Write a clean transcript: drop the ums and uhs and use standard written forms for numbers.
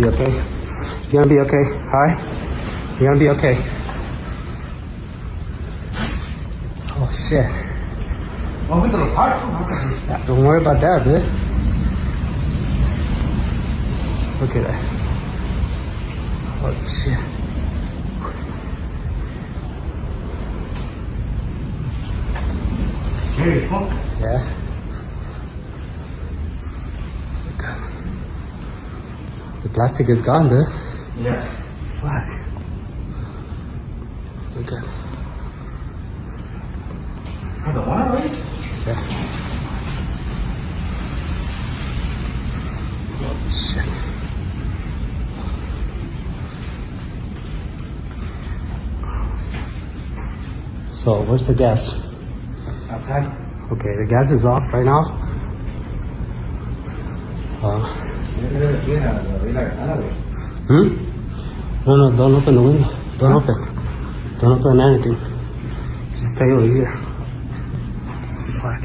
be okay? You're gonna be okay? Hi? You're gonna be okay? Oh shit. Yeah, don't worry about that, dude. Look at that. Oh shit. Scary, fuck. Yeah. God. The plastic is gone, dude. Yeah. Fuck. Look at it. The one already? Yeah. Oh shit. So, where's the gas? Outside. Okay, the gas is off right now. No, don't open the window. Don't open. Don't open anything. Just stay over here. Fuck.